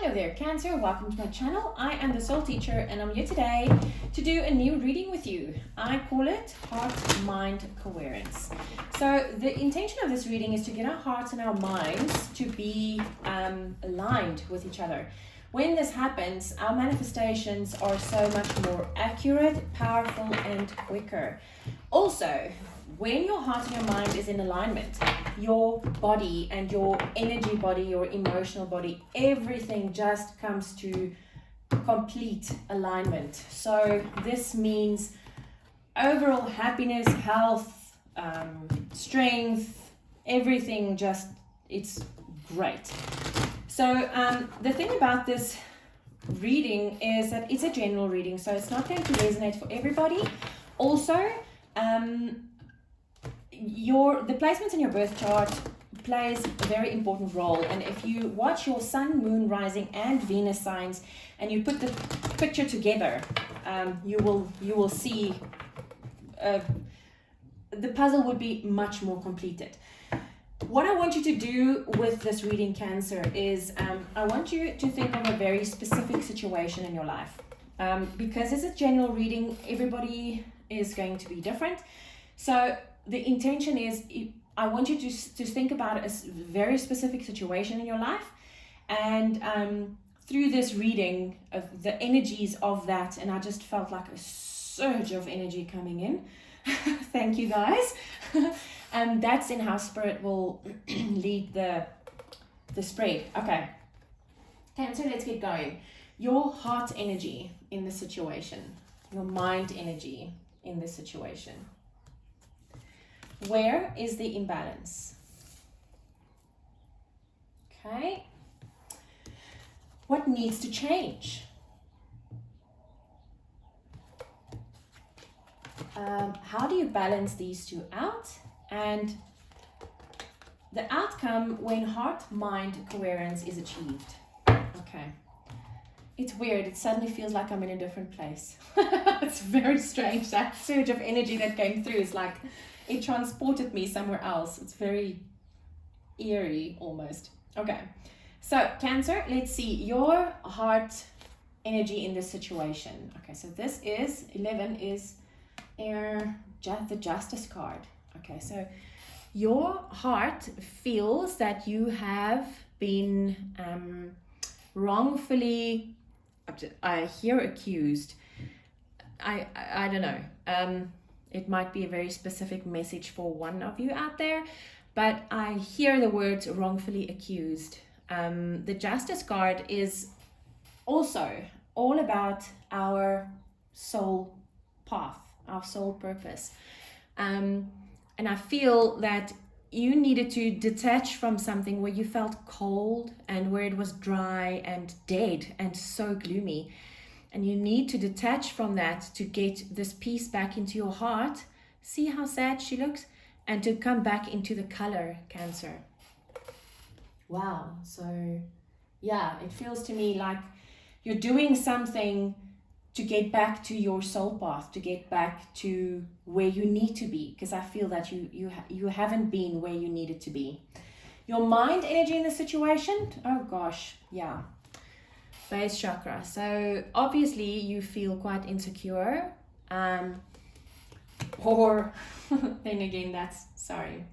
Hello there, Cancer. Welcome to my channel. I am the Soul Teacher and I'm here today to do a new reading with you. I call it Heart-Mind-Coherence. So the intention of this reading is to get our hearts and our minds to be aligned with each other. When this happens, our manifestations are so much more accurate, powerful, and quicker. Also, when your heart and your mind is in alignment, your body and your energy body, your emotional body, everything just comes to complete alignment. So this means overall happiness, health, strength, everything just, it's great. So the thing about this reading is that it's a general reading, so it's not going to resonate for everybody. Also, the placements in your birth chart plays a very important role, and if you watch your sun, moon, rising and Venus signs and you put the picture together, you will see the puzzle would be much more completed. What I want you to do with this reading, Cancer, is I want you to think of a very specific situation in your life, because it's a general reading, everybody is going to be different. So the intention is, I want you to think about a very specific situation in your life, and through this reading of the energies of that, and I just felt like a surge of energy coming in. Thank you guys. And that's in how Spirit will lead the spread. Okay, Cancer, let's get going. Your heart energy in the situation, your mind energy in the situation. Where is the imbalance? Okay. What needs to change? How do you balance these two out? And the outcome when heart-mind coherence is achieved. Okay. It's weird. It suddenly feels like I'm in a different place. It's very strange. That surge of energy that came through is like, it transported me somewhere else. It's very eerie almost. Okay, so Cancer, let's see your heart energy in this situation. Okay, so this is 11 is the Justice card. Okay, so your heart feels that you have been wrongfully, I hear accused. I don't know. It might be a very specific message for one of you out there, but I hear the words wrongfully accused. The Justice card is also all about our soul path, our soul purpose. And I feel that you needed to detach from something where you felt cold and where it was dry and dead and so gloomy. And you need to detach from that to get this piece back into your heart. See how sad she looks? And to come back into the color, Cancer. Wow. So, yeah, it feels to me like you're doing something to get back to your soul path, to get back to where you need to be. Because I feel that you haven't been where you needed to be. Your mind energy in the situation, oh gosh, yeah. Base chakra. So obviously you feel quite insecure, or then again, that's, sorry,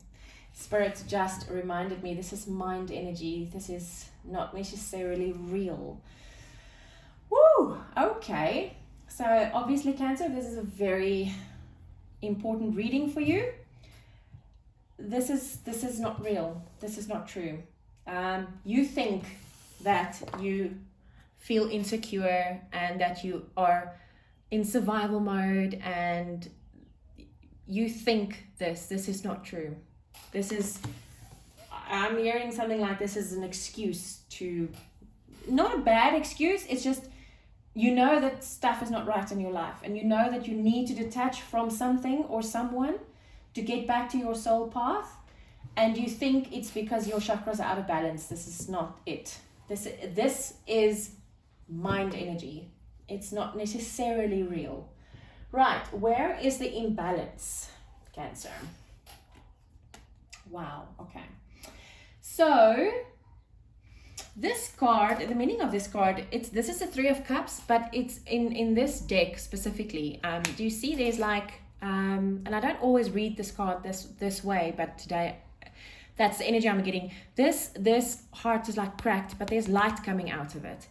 Spirit just reminded me, this is mind energy. This is not necessarily real. Woo, okay. So obviously, Cancer, this is a very important reading for you. This is not real. This is not true. You think that you feel insecure and that you are in survival mode, and you think this is not true. I'm hearing something like this is an excuse to, not a bad excuse, it's just, you know that stuff is not right in your life, and you know that you need to detach from something or someone to get back to your soul path, and you think it's because your chakras are out of balance. This is not it. This is mind energy. It's not necessarily real. Right, where is the imbalance, Cancer? Wow, okay. So This card, the meaning of this card, this is the Three of Cups, but it's in this deck specifically. Do you see there's like, and I don't always read this card this way, but today that's the energy I'm getting. This heart is like cracked, but there's light coming out of it.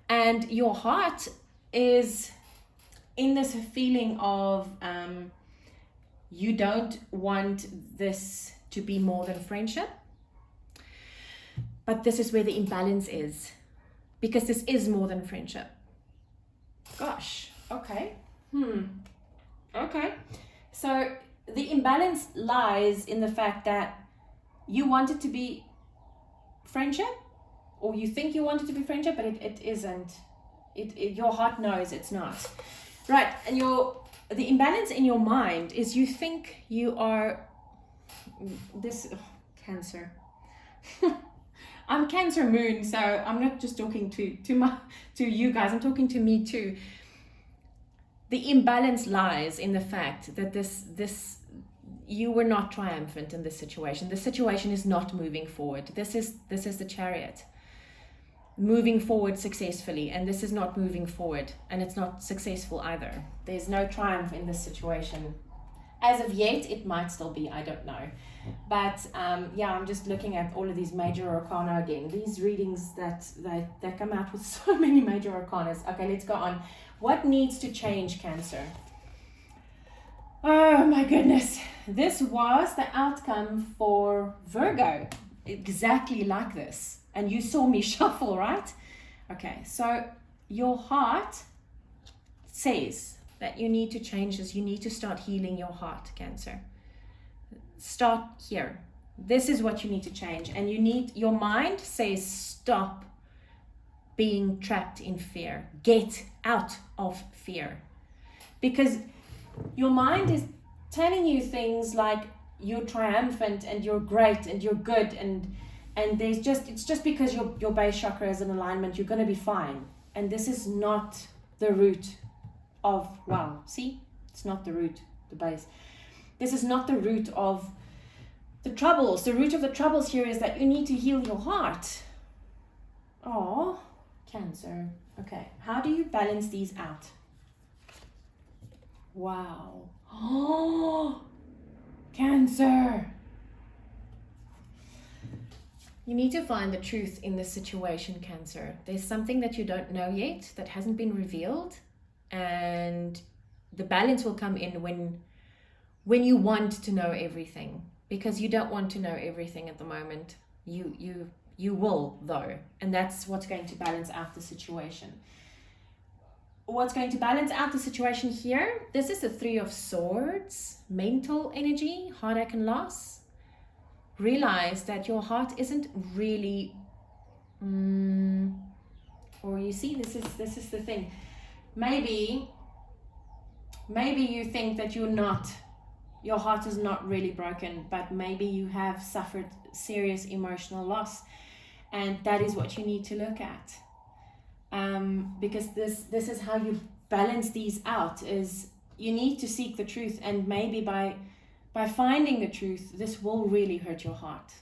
And your heart is in this feeling of you don't want this to be more than friendship. But this is where the imbalance is, because this is more than friendship. Gosh, okay. Okay. So the imbalance lies in the fact that you want it to be friendship, or you think you want it to be friendship, but it isn't. Your heart knows it's not. Right, and the imbalance in your mind is you think you are Cancer. I'm Cancer moon, so I'm not just talking to you guys, I'm talking to me too. The imbalance lies in the fact that you were not triumphant in this situation. The situation is not moving forward. This is the Chariot moving forward successfully, and this is not moving forward, and it's not successful either. There's no triumph in this situation. As of yet, it might still be, I don't know. But yeah, I'm just looking at all of these major arcana again. These readings that come out with so many major arcanas. Okay, let's go on. What needs to change, Cancer? Oh my goodness. This was the outcome for Virgo. Exactly like this. And you saw me shuffle, right? Okay, so your heart says that you need to change this. You need to start healing your heart, Cancer. Start here. This is what you need to change. And your mind says stop being trapped in fear. Get out of fear. Because your mind is telling you things like you're triumphant and you're great and you're good and it's just because your base chakra is in alignment, you're going to be fine. And this is not the root of, wow, see? It's not the root, the base. This is not the root of the troubles. The root of the troubles here is that you need to heal your heart. Oh, Cancer. Okay, how do you balance these out? Wow. Oh, Cancer. You need to find the truth in this situation, Cancer. There's something that you don't know yet that hasn't been revealed, and the balance will come in when you want to know everything, because you don't want to know everything at the moment. You will though, and that's what's going to balance out the situation. What's going to balance out the situation here? This is the Three of Swords, mental energy, heartache and loss. Realize that your heart isn't really, or you see, this is the thing. Maybe you think that your heart is not really broken, but maybe you have suffered serious emotional loss, and that is what you need to look at. Because this is how you balance these out, is you need to seek the truth, and maybe by finding the truth, this will really hurt your heart,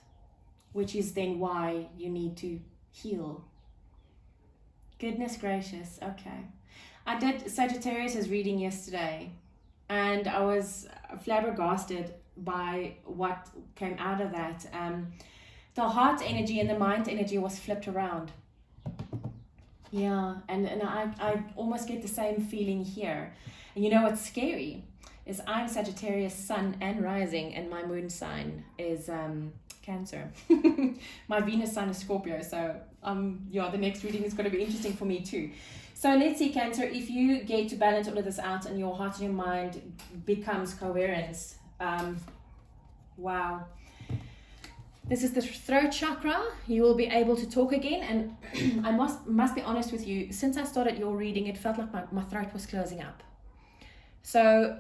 which is then why you need to heal. Goodness gracious. Okay, I did Sagittarius's reading yesterday, and I was flabbergasted by what came out of that. The heart energy and the mind energy was flipped around. Yeah, and I almost get the same feeling here. And you know what's scary is I'm Sagittarius sun and rising, and my moon sign is Cancer. My Venus sign is Scorpio, so yeah, the next reading is going to be interesting for me too. So let's see, Cancer, if you get to balance all of this out and your heart and your mind becomes coherence. Wow. This is the throat chakra. You will be able to talk again, and I must be honest with you, since I started your reading, it felt like my throat was closing up. So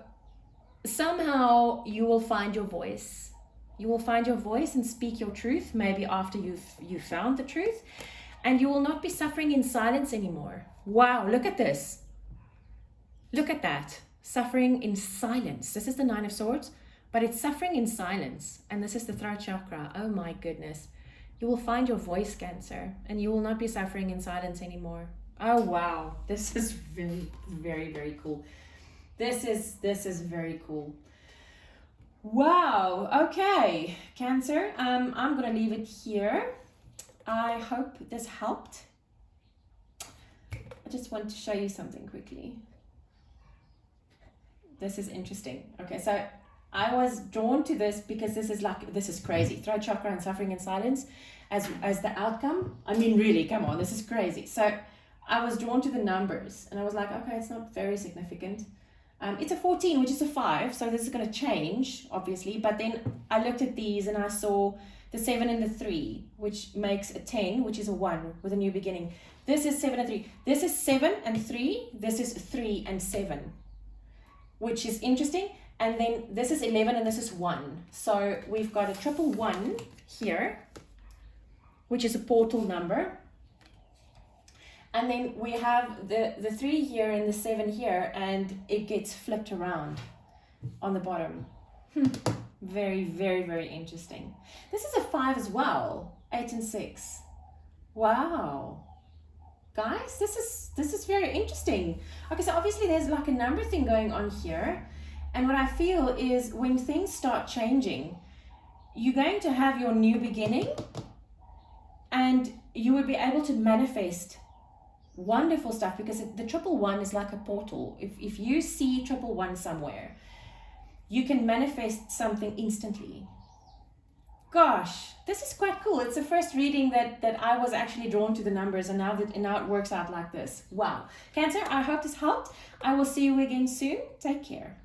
somehow you will find your voice. You will find your voice and speak your truth, maybe after you've found the truth, and you will not be suffering in silence anymore. Wow, look at this. Look at that. Suffering in silence. This is the Nine of Swords, but it's suffering in silence. And this is the throat chakra. Oh my goodness. You will find your voice, Cancer, and you will not be suffering in silence anymore. Oh wow, this is very, very, very cool. This is very cool. Wow. Okay, Cancer. I'm gonna leave it here. I hope this helped. I just want to show you something quickly. This is interesting. Okay, so I was drawn to this because this is crazy. Throat chakra and suffering in silence as the outcome. I mean, really, come on, this is crazy. So I was drawn to the numbers and I was like, okay, it's not very significant. It's a 14, which is a 5, so this is going to change, obviously. But then I looked at these and I saw the 7 and the 3, which makes a 10, which is a 1 with a new beginning. This is 7 and 3. This is 7 and 3. This is 3 and 7, which is interesting. And then this is 11 and this is 1. So we've got a triple 1 here, which is a portal number. And then we have the 3 here and the 7 here, and it gets flipped around on the bottom. Very, very, very interesting. This is a 5 as well, 8 and 6. Wow. Guys, this is very interesting. Okay, so obviously there's like a number thing going on here. And what I feel is when things start changing, you're going to have your new beginning and you will be able to manifest wonderful stuff, because the triple 1 is like a portal. If you see triple 1 somewhere, you can manifest something instantly. Gosh, this is quite cool. It's the first reading that I was actually drawn to the numbers, and now it works out like this. Wow. Cancer, I hope this helped. I will see you again soon. Take care.